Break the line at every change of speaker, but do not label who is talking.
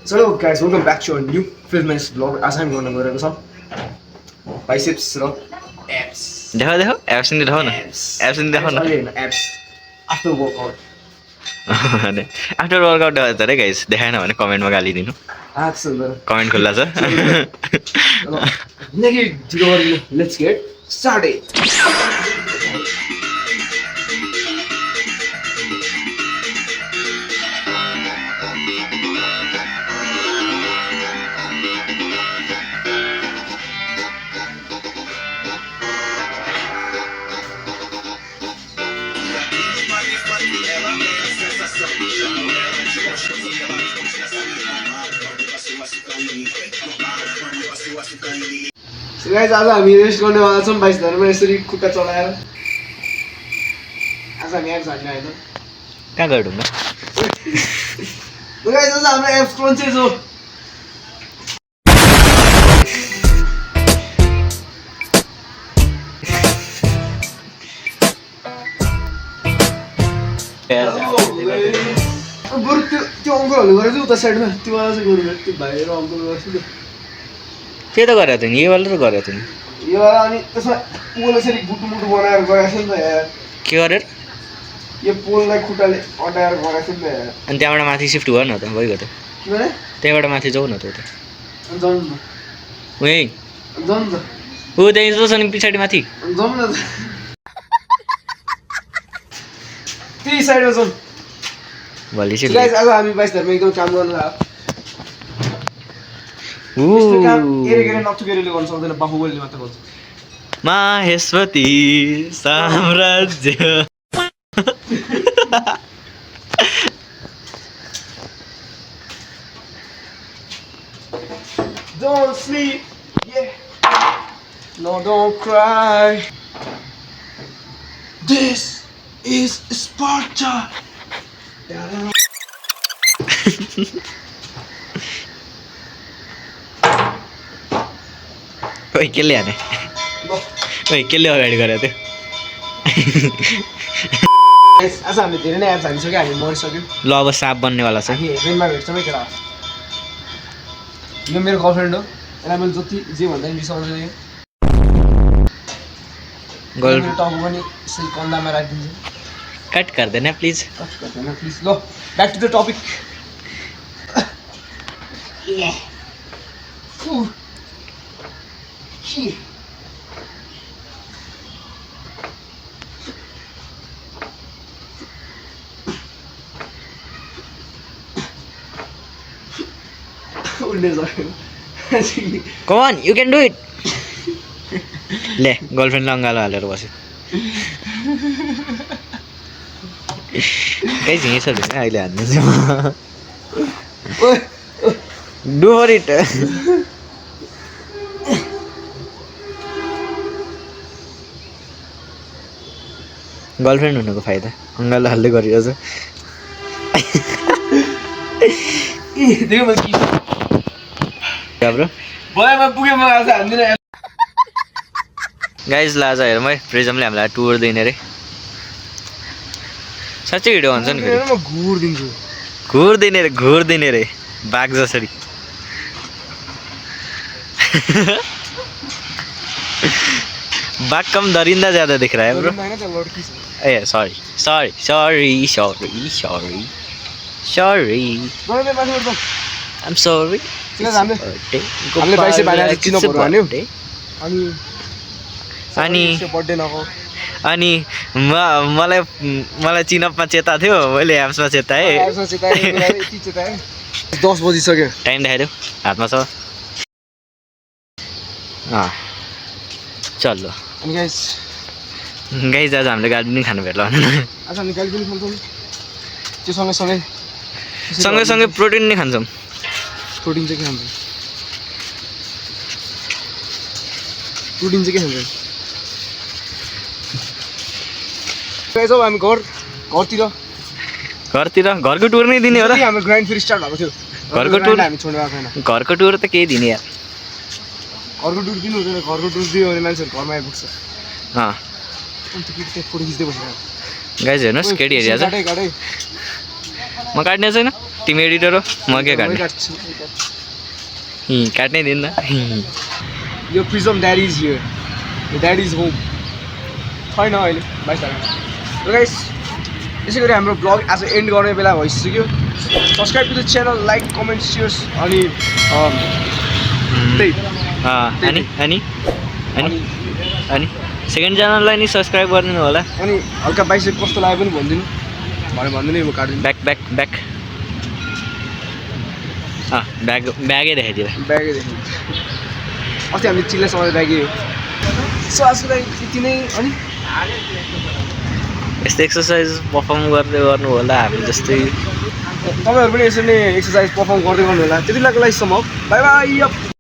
Hello guys, welcome back to our new Filmmates vlog. आज हामी गर्न गइरहेको छौँ biceps र abs.
देखो देखो एब्स नि देखाउ न एब्स नि देखाउ न
abs after workout.
After workout है गाइस देखाएन भने कमेन्टमा गाली दिनु कमेन्ट खुल्ला छ
Let's get started. So guys, आज हामी रेस्ट गर्नेवाला छौँ 22 धरमा यसरी खुट्टा चलाएर आज हामी एब्स हान्ने होइन
कहाँ गयो ढुङ्गा
So guys, आज हाम्रो एब्स क्रन्चेस हो बरु त्यो अङ्कलहरूले गरेको उता साइडमा त्यो वाला चाहिँ गर्नु त्यो भाइ र अङ्कल गर्छु त्यो
त्यही त गरेको थियो नि यो वाला र गरेको थियो नि
यो वाला अनि त्यसमा पोल यसरी बुटु मुटु बनाएर गएको छ नि त यार
के गरेर
यो पोललाई खुट्टाले अटाएर गएको छ नि त यार
अनि त्यहाँबाट माथि सिफ्ट गर न त भइगयो त
के भने
त्यहाँबाट माथि जाऊ न त उता
जाउँ न
उही
जाउँ न त
ऊ त्यहीँ जो छ नि पछाडि माथि
जाउँ न त त्यही साइडमा जाउँ
भोलि चाहिँ
गाइस आज हामी 22 धरमा एकदम काम गर्नु लाग्यो एरे नथुकेरले गर्न सक्दैन बाहुबलीले मात्र गर्छ
माहेश्वती साम्राज्य
Don't sleep, yeah. No, don't cry. This is Sparta.
ओइ केले हाने ओइ केले अगाडि गरेको थियो
आज हामीले धेरै नै एप्स हानिसक्यो हामी मरिसक्यो
ल अब साप बन्नेवाला छ
हामी हेभेनमा भेट्छौँ है केटा यो मेरो गर्लफ्रेन्ड हो यसलाई मैले जति जे भन्दा पनि रिसाउँदैन यो
गर्लफ्रेन्ड
टाउको पनि यसरी कन्दामा राखिदिन्छु
कट गर्दैन प्लिज
प्लिज ल back to the topic
Come on, you can do it. ले गर्लफ्रेन्ड लङ्गालो हालेर बस्यो कहीँ झिँगेछ अहिले हान्ने डु फर इट गर्लफ्रेन्ड हुनुको फाइदा अङ्गालो हाल्दै गरिरहेछ ब्रो गाइज लाज हेरौँ है प्रिजमले हामीलाई टुर दिने रे साँच्चै हिँड्यो भन्छ नि घुर दिने रे बाघ जसरी बाघ कम दरिंदा ज्यादा दिख रहा है ब्रो ए sorry sorry sorry sorry sorry sorry I am sorry अनि मलाई चिनअपमा चेता थियो मैले एप्समा चेताएँ
10 बजिसक्यो
टाइम देखाइदेऊ हातमा छ चल ल
अनि गाइस
आज हामीले गाडी पनि खानु भेट्ला
आज हामी गाडी पनि खान्छौँ त्यो सँगै
प्रोटिन नै खान्छौँ
प्रोटिन चाहिँ के खान्छौँ अब हामी घरतिर
घरको टुर नै दिने हो र
हाम्रो ग्राइन्ड फेरि स्टार्ट भएको थियो हामी छोड्नु भएको छैन
घरको टुर त केही दिने यार
घरको टुर दिनु हुँदैन घरको टुर दियो भने मान्छेहरू घरमा आइपुग्छ
गाइज हेर्नुहोस् केटी हेरिरहेको छ म काट्ने छैन तिमी एडिटर हो म के
मै
काट्ने
काट्छु
काट्नै दिन्न
यो prism daddy is here daddy is home छैन अहिले 22 तारिक र गाइस यसै गरी हाम्रो ब्लग आज एन्ड गर्ने बेला भइसक्यो subscribe to the channel like comment shares अनि त्यही
अनि अनि अनि अनि सेकेन्ड च्यानललाई नि सब्सक्राइब गरिदिनु होला
अनि हल्का बाइसेप कस्तो लाग्यो पनि भनिदिनु भने भन्दिनँ म काट्दिनु
ब्याक ब्याक ब्याक ब्याग ब्यागै देखाइदिएर
ब्यागै देख्नु अस्ति हामीले चिल्ला समाएर ब्यागै हो सो आजको लागि यति नै अनि
यस्तो एक्सर्साइज पर्फर्म गर्दै गर्नु होला हामी जस्तै
तपाईँहरू पनि यसरी नै एक्सर्साइज पर्फर्म गर्दै गर्नु होला त्यति बेलाको लागि सम्म बाई बाई